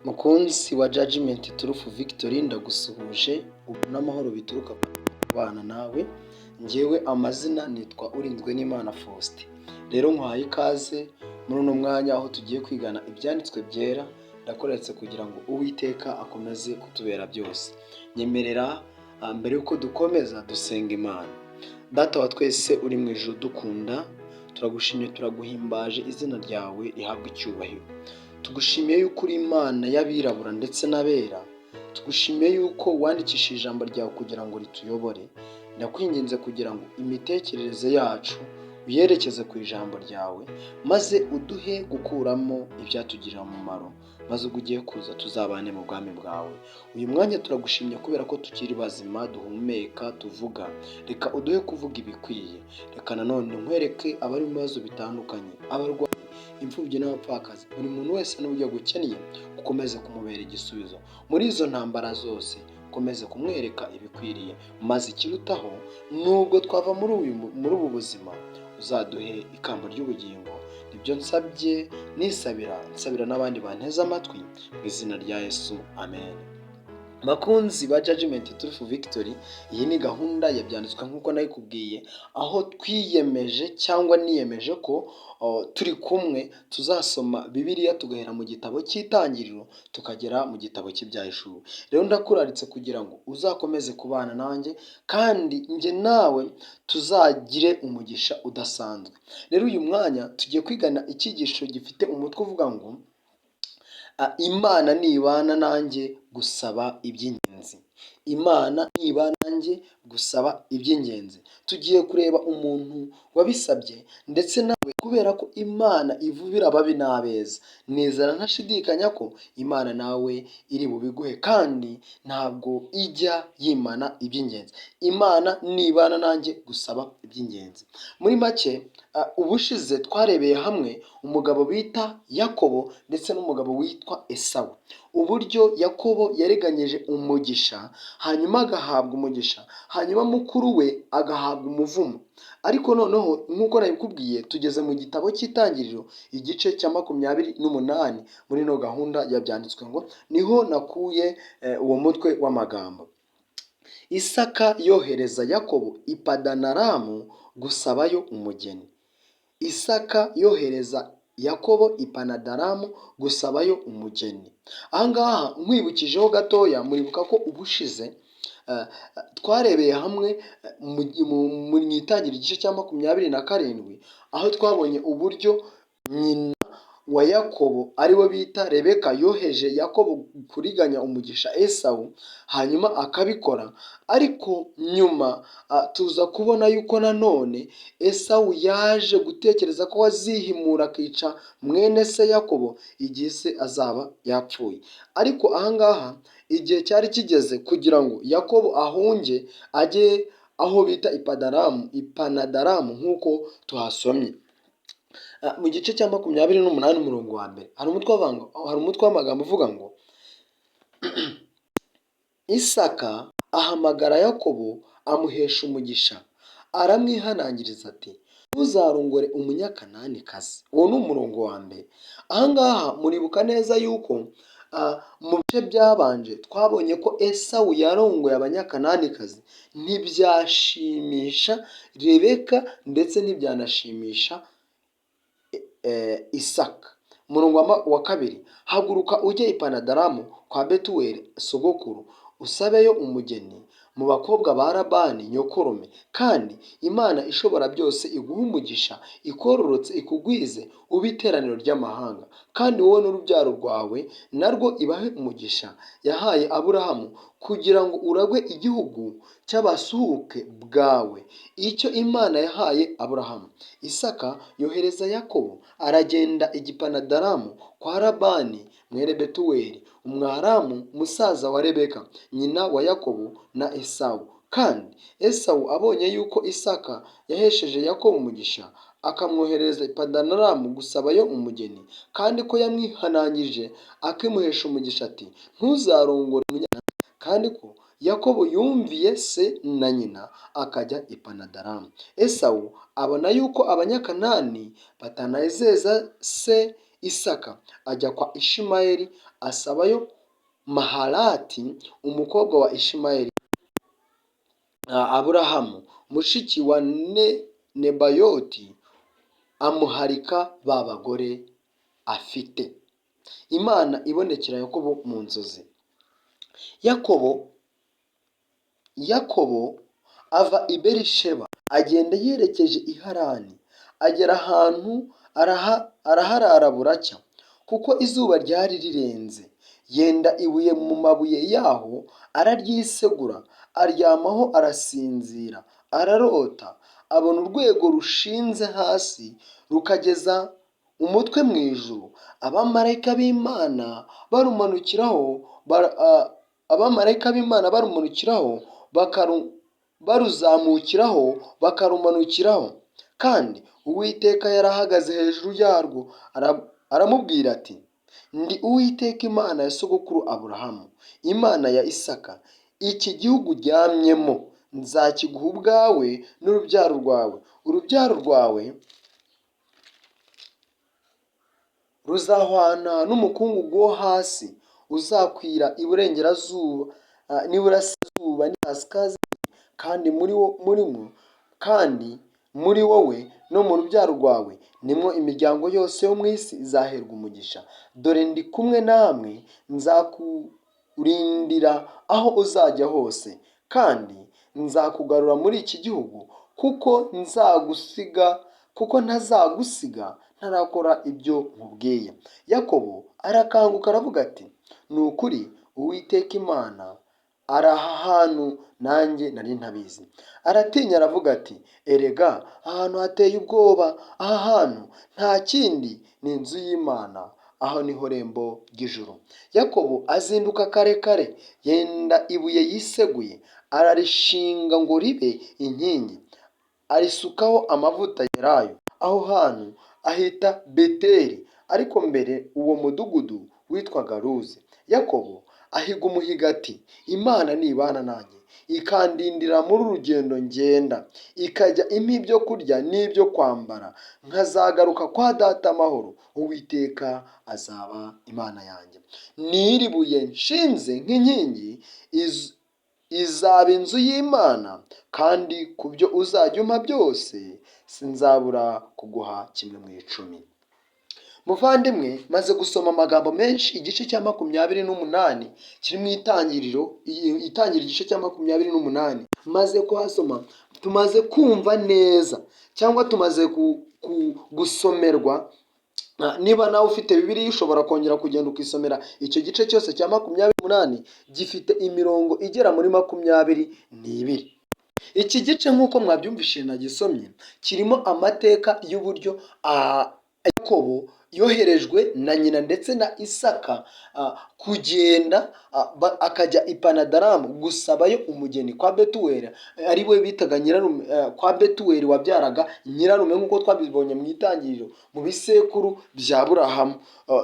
Mukunzi wa Judgment Truth Victory, ndagusuhuje ubu n'amahoro bituruka ku bana nawe. Njyewe amazina nitwa Urinzwe n'Imana Faustin. Rero nkwaye ikaze muri uno mwanya aho tugiye kwigana ibyanditswe byera. Ndakoretse kugira ngo Uwiteka akomeze kutubera byose. Nyemerera mbere yuko dukomeza dusenga Imana. Data wa twese uri mu ijuru dukunda, turagushimye turaguhimbaje, izina ryawe rihabwa icyubahiro. Tugushimiye yuko uri Imana y'abirabura ndetse n'abera. Tugushimiye yuko wandikishije ijambo ryawe kugira ngo rituyobore. Ndakwinginze kugira ngo imitekerereze yacu uyerekeze ku ijambo ryawe, maze uduhe gukuramo ibyatugirira umumaro, maze ubwo ugiye kuza tuzabane mu bwami bwawe. Uyu mwanya turagushimye kubera ko tukiri bazima, duhumeka, tuvuga. Reka uduhe kuvuga ibikwiye. Reka nanone nkwereke abari mu bibazo bitandukanye, abarwayi, imfubyi n'abapfakazi, buri muntu wese n'uburyo agukennye, ukomeze kumubera igisubizo muri izo ntambara zose. Ukomeze kumwereka ibikwiriye, maze ikirutaho nubwo twava muri ubu buzima, uzaduhe ikamba ry'ubugingo. Nibyo nsabye nsabira n'abandi banteze amatwi mu izina rya Yesu, amen. Bakunzi ba Judgment Truth Victory, iyi ni gahunda yabyanditswe nk'uko nayikubwiye, aho twiyemeje cyangwa niyemeje ko turi kumwe tuzasoma Bibiliya tugahera mu gitabo cy'Itangiriro tukagera mu gitabo cy'Ibyahishuwe. Rero ndakuraritse kugira ngo uzakomeze kubana nanjye, kandi njye nawe tuzagire umugisha udasanzwe. Rero uyu mwanya tugiye kwigana icyigisho gifite umutwe uvuga ngo Imana nibana nanjye gusaba iby'ingenzi. Imana nibana nanjye gusaba iby'ingenzi. Tugiye kureba umuntu wabisabye ndetse nawe, kubera ko Imana ivubira ababi n'abeza. Nizera ntashidikanya ko Imana nawe iri bubiguhe, kandi ntabwo ijya yimana iby'ingenzi. Imana nibana nanjye gusaba iby'ingenzi. Muri make, ubushize twarebeye hamwe umugabo bita Yakobo ndetse n'umugabo witwa Esawu. Uburyo Yakobo yareganyije umugisha, hanyuma agahabwa umugisha, hanyuma mukuru we agahabwa umuvumo. Ariko noneho nk'uko nabikubwiye, tugeze mu gitabo cy'Itangiriro igice cya 28 muri ino gahunda yabyanditswe ngo niho nakuye uwo mutwe w'amagambo. Isaka yohereza Yakobo i Padanaramu gusabayo umugeni. Isaka yohereza Yakobo i Padanaramu gusabayo umugeni. Ahangaha nkwibukijeho gatoya, muribuka ko ubushize twarebeye hamwe mu Itangiriro igice cya 27, aho twabonye uburyo nyina wa Yakobo ariwe bita Rebeka yoheje Yakobo kuriganya umugisha Esawu, hanyuma akabikora. Ariko nyuma tuza kubona yuko nanone Esawu yaje gutekereza ko azihimura akica mwene se Yakobo igihe se azaba yapfuye. Ariko ahangaha igihe cyari kigeze kugira ngo Yakobo ahunge ajye aho bita Ipanadaramu nk'uko tuhasomye. Mu gice cya 28 umurongo wa mbere hari umutwe w'amagambo uvuga ngo Isaka ahamagara Yakobo amuhesha umugisha, aramwihanangiriza ati ntuzarongore umunyakananikazi. Uwo ni umurongo wa mbere. Ahangaha muribuka neza yuko mu bice byabanje twabonye ko Esawu yarongoye abanyakananikazi. Ntibyashimisha Rebeka ndetse ntibyanashimisha Isaka. Umurongo wa kabiri, haguruka ujye i Padanaramu kwa Betuweli sogokuru, usabeyo umugeni mu bakobwa ba Labani nyokorome, kandi Imana ishobora byose iguha umugisha, ikororotse, ikugwize, ube iteraniro ry'amahanga, kandi wowe n'urubyaro rwawe narwo ibahe umugisha yahaye Aburahamu, kugira ngo uragwe igihugu cy'abasuhuke bwawe, icyo Imana yahaye Aburahamu. Isaka yohereza Yakobo, aragenda i Padanaramu kwa Labani mwene Betuweli Umwaramu, musaza wa Rebeka nyina wa Yakobo na Esawu. Kandi Esawu abonye yuko Isaka yahesheje Yakobo umugisha, akamwohereza i Padanaramu gusabayo umugeni, kandi ko yamwihanangirije akimuhesha umugisha ati ntuzarongore umunyakananikazi, kandi ko Yakobo yumviye se na nyina akajya i Padanaramu. Esawu abona yuko abanyakanani batanezeza se Isaka ajya kwa Ishimayeli asabayo Mahalati umukobwa wa Ishimayeli. Aburahamu mushiki wa Nebayoti amuharika ba bagore afite. Imana ibonekera Yakobo mu nzozi. Yakobo ava i Berisheba agenda yerekeje i Harani, agera ahantu araharara buracya, kuko izuba ryari rirenze. Yenda ibuye mu mabuye yaho araryisegura, aryamaho arasinzira, ararota, abona urwego rushinze hasi rukageza umutwe mu ijuru, abamarayika b'Imana barumanukiraho baruzamukiraho bakarumanukiraho, kandi Uwiteka yari ahagaze hejuru yarwo. Aramubwira ati, ndi Uwiteka Imana ya sogokuru Aburahamu, Imana ya Isaka. Iki gihugu uryamyemo nzakiguha ubwawe n'urubyaro rwawe. Urubyaro rwawe ruzahwana n'umukungugu wo hasi, uzakwira iburengerazuba n'iburasirazuba n'ihasikazi, kandi muri wowe no mu rubyaro rwawe nimwo imiryango yose yo mu isi izaherwa umugisha. Dore ndi kumwe namwe, nzakurindira aho uzajya hose, kandi nzakugarura muri iki gihugu, kuko ntazagusiga ntarakora ibyo nkubwiye. Yakobo arakanguka aravuga ati, ni ukuri Uwiteka Imana ari aha hantu nanjye nari ntabizi. Aratinya aravuga ati, erega ahantu hateye ubwoba, aha hantu nta kindi ni inzu y'Imana, aho niho rembo ry'ijuru. Yakobo azinduka kare kare, yenda ibuye yiseguye, ararishinga ngo ribe inkingi, arisukaho amavuta yerayo. Aho hantu ahita Beteli, ariko mbere uwo mudugudu witwaga Luzi. Yakobo ahiga umuhigo ati, Imana nibana nanjye, ikandindira muri uru rugendo ngenda, ikajya impa ibyo kurya n'ibyo kwambara, nkazagaruka kwa data amahoro, Uwiteka azaba Imana yanjye. N'iri buye nshinze nk'inkingi izaba inzu y'Imana, kandi ku byo uzajya umpa byose sinzabura kuguha 10%. Muvandimwe, maze gusoma amagambo menshi, igice cya 28 kiri mu Itangiriro igice cya 28, maze kuhasoma tumaze kumva neza, cyangwa tumaze gusomerwa. Niba nawe ufite Bibiliya ushobora kongera kugenda ukisomera icyo gice cyose cya 28, gifite imirongo igera muri 22. Iki gice nk'uko mwabyumvishije nagisomye, kirimo amateka y'uburyo Yakobo yoherejwe na nyina ndetse na Isaka kugenda akajya i Padanaramu gusabayo umugeni kwa Betuweli, ari we bitaga nyirarume, kwa Betuweli wabyaraga nyirarume, nk'uko twabibonye mu Itangiriro mu bisekuru bya Aburahamu,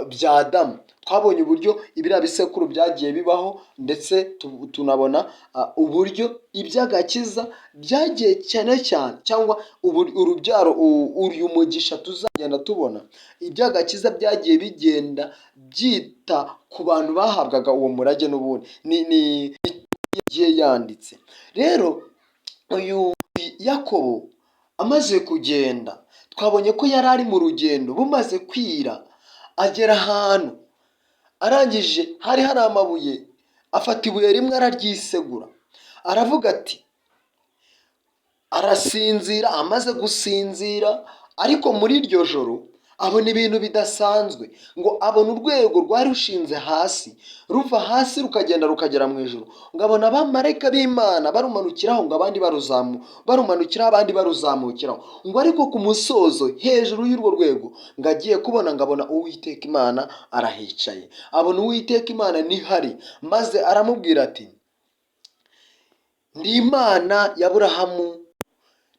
bya Adamu. Twabonye uburyo ibiriya bisekuru byagiye bibaho, ndetse tunabona uburyo iby'agakiza byagiye cyane cyangwa urubyaro, uyu mugisha tuzagenda tubona, iby'agakiza byagiye bigenda byita ku bantu bahabwaga uwo murage. N'ubundi ni igihe yanditse. Rero uyu Yakobo amaze kugenda, twabonye ko yari ari mu rugendo, bumaze kwira agera ahantu, arangije hari amabuye, afata ibuye rimwe araryisegura, aravuga ati, arasinzira. Amaze gusinzira, ariko muri iryo joro abona ibintu bidasanzwe, ngo abona urwego rwari rushinze hasi, ruva hasi rukagenda rukagera mu ijuru, ngo abona abamarayika b'Imana barumanukiraho, ngo abandi barumanukiraho, abandi baruzamukiraho, ngo ariko ku musozo hejuru y'urwo rwego ngo agiye kubona, ngo abona Uwiteka Imana arahicaye. Abona Uwiteka Imana nihari, maze aramubwira ati, ndi Imana ya Aburahamu,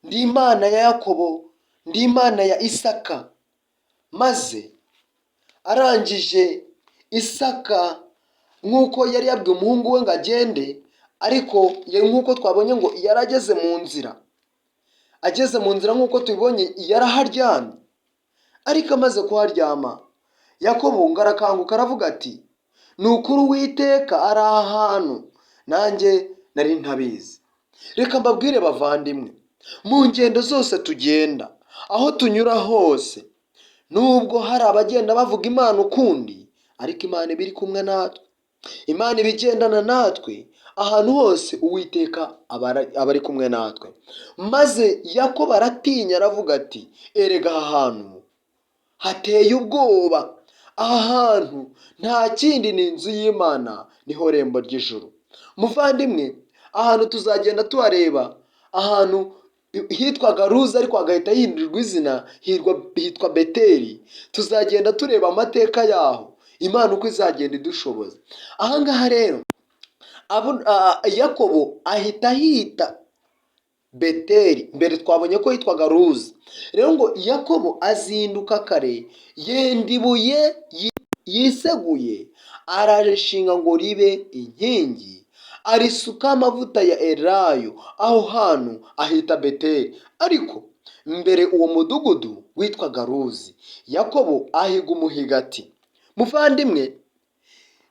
ndi Imana ya Yakobo, ndi Imana ya Isaka. Maze arangije, Isaka nk'uko yari yabwiye umuhungu we ngo agende, ariko nk'uko twabonye ngo yari ageze mu nzira nk'uko tubibonye, yaraharyamye. Ariko amaze kuharyama, Yakobo ngo arakanguka aravuga ati ni ukuri Uwiteka ari aha hantu nanjye nari ntabizi. Reka mbabwire bavandimwe, mu ngendo zose tugenda, aho tunyura hose, nubwo hari abagenda bavuga Imana ukundi, ariko Imana iba iri kumwe natwe. Imana iba igendana natwe ahantu hose. Uwiteka aba ari kumwe natwe. Maze Yakobo aratinya aravuga ati erega aha hantu hateye ubwoba. Aha hantu nta kindi ni inzu y'Imana, niho rembo ry'ijuru. Muvandimwe, ahantu tuzagenda tuhareba, ahantu hitwaga Luzi ariko hagahita hindurirwa izina hitwa Beteli. Tuzagenda tureba amateka yaho, Imana uko izagenda idushoboza. Ahangaha rero Yakobo ahita hita Beteli, mbere twabonye ko hitwaga Luzi. Rero ngo Yakobo azinduka kare, yenda ibuye yiseguye, ararishinga ngo ribe inkingi, arisuka amavuta ya elayo. Aho hantu ahita Beteli, ariko mbere uwo mudugudu witwaga Luzi. Yakobo ahiga umuhigo ati muvandimwe,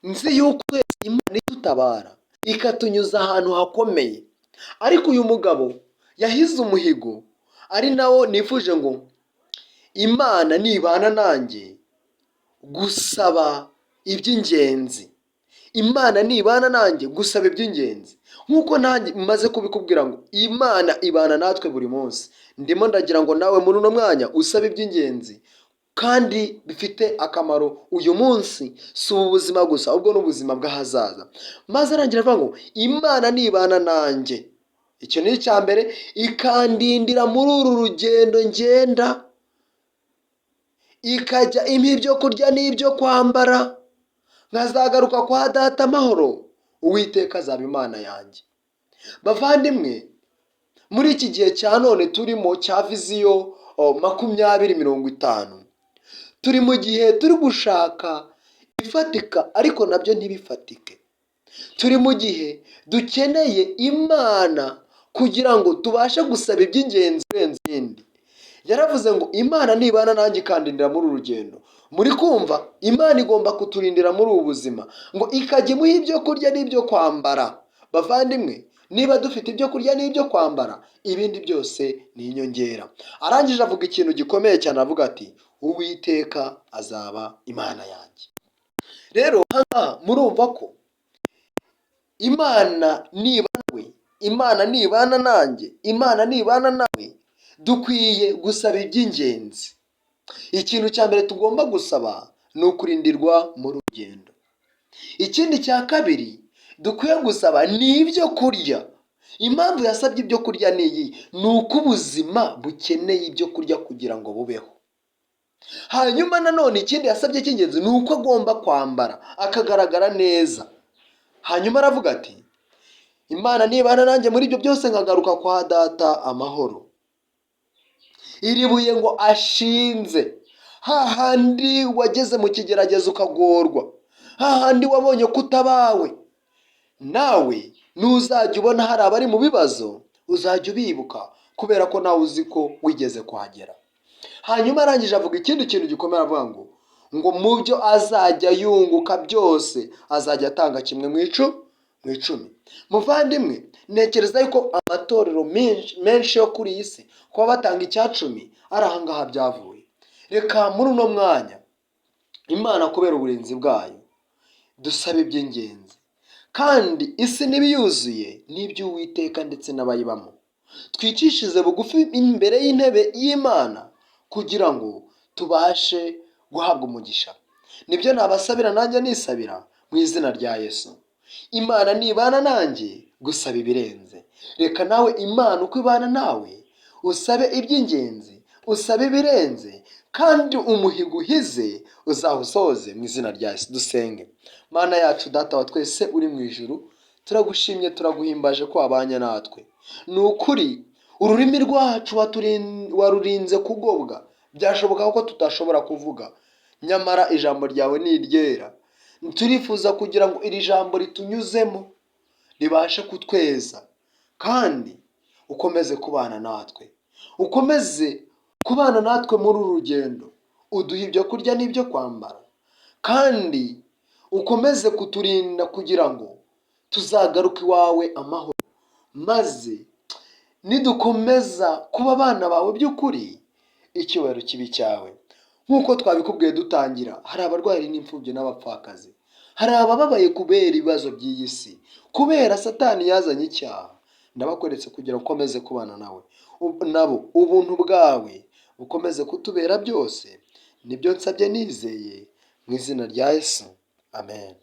nzi yuko Imana idutabara ikatunyuza ahantu hakomeye, ariko uyu mugabo yahize umuhigo, ari nawo nifuje ngo Imana nibana nanjye gusaba iby'ingenzi. Imana nibana nanjye gusaba iby'ingenzi, nk'uko nanjye maze kubikubwira ngo Imana ibana natwe buri munsi. Ndimo ndagira ngo nawe muri uno mwanya usabe iby'ingenzi kandi bifite akamaro uyu munsi, si ubu buzima gusa ahubwo n'ubuzima bw'ahazaza. Maze arangira avuga ngo Imana nibana nanjye, icyo ni icya mbere, ikandindira muri uru rugendo ngenda, ikajya impa ibyo kurya n'ibyo kwambara, nkazagaruka kwa data amahoro. Uwiteka azaba Imana yanjye. Bavandimwe, muri iki gihe cya none turimo cya viziyo 2050, turi mu gihe turi gushaka ibifatika ariko nabyo ntibifatike. Turi mu gihe dukeneye Imana kugira ngo tubashe gusaba iby'ingenzi kurenza ibindi. Yaravuze ngo Imana nibana nanjye ikandindira muri uru rugendo. Muri kumva, Imana igomba kuturindira muri ubu buzima, ngo ikajya imuha ibyo kurya n'ibyo kwambara. Bavandimwe, niba dufite ibyo kurya n'ibyo kwambara, ibindi byose ni inyongera. Arangije avuga ikintu gikomeye cyane, avuga ati Uwiteka azaba Imana yanjye. Rero aha murumva ko Imana nibana nanjye, Imana nibana nawe, dukwiye gusaba iby'ingenzi. Ikintu cya mbere tugomba gusaba ni ukurindirwa mu rugendo. Ikindi cya kabiri dukwiye gusaba ni ibyo kurya. Impamvu yasabye ibyo kurya ni iyi, ni uko ubuzima bukeneye ibyo kurya kugira ngo bubeho. Hanyuma nanone ikindi yasabye cy'ingenzi ni uko agomba kwambara akagaragara neza. Hanyuma aravuga ati Imana nibana nanjye muri ibyo byose, nkagaruka kwa data amahoro. Iri buye ngo ashinze, hahandi wageze mu kigeragezo ukagorwa, hahandi wabonye ko utabawe, nawe nuzajya ubona hari abari mu bibazo, uzajya ubibuka, kubera ko nawe uzi ko wigeze kuhagera. Hanyuma arangije avuga ikindi kintu gikomeye, avuga ngo mu byo azajya yunguka byose azajya atanga kimwe mu icumi. Muvandimwe, ntekereza yuko amatorero menshi yo kuri iyi si kuba batanga icyacumi ari ahangaha byavuye. Reka muri uno mwanya Imana kubera uburinzi bwayo dusabe iby'ingenzi, kandi isi n'ibiyuzuye n'iby'Uwiteka ndetse n'abayibamo. Twicishize bugufi imbere y'intebe y'Imana kugira ngo tubashe guhabwa umugisha. Nibyo nabasabira nanjye nisabira mu izina rya Yesu. Imana nibana nanjye gusaba ibirenze. Reka nawe Imana uko ibana nawe usabe iby'ingenzi, usabe ibirenze, kandi umuhigo uhize uzawusohoze mu izina rya Yesu. Dusenge. Mana yacu, Data wa twese uri mu ijuru, turagushimye turaguhimbaje ko wabanye natwe. Ni ukuri ururimi rwacu warurinze kugobwa, byashoboka ko tutashobora kuvuga, nyamara ijambo ryawe ni iryera. Turifuza kugira ngo iri jambo ritunyuzemo ribashe kutweza, kandi ukomeze kubana natwe, ukomeze kubana natwe muri uru rugendo. Uduha ibyo kurya n'ibyo kwambara, kandi ukomeze kuturinda kugira ngo tuzagaruke iwawe amahoro, maze nidukomeza kuba abana bawe by'ukuri, icyubahiro kibi cyawe. Nk'uko twabikubwiye dutangira, hari abarwayi n'imfubyi n'abapfakazi, hari abababaye kubera ibibazo by'iyi si, kubera Satani yazanye icyaha. Ndabakweretse kugira ngo ukomeze kubana nabo, ubuntu bwawe bukomeze kutubera byose. Nibyo nsabye nizeye mu izina rya Yesu, amen.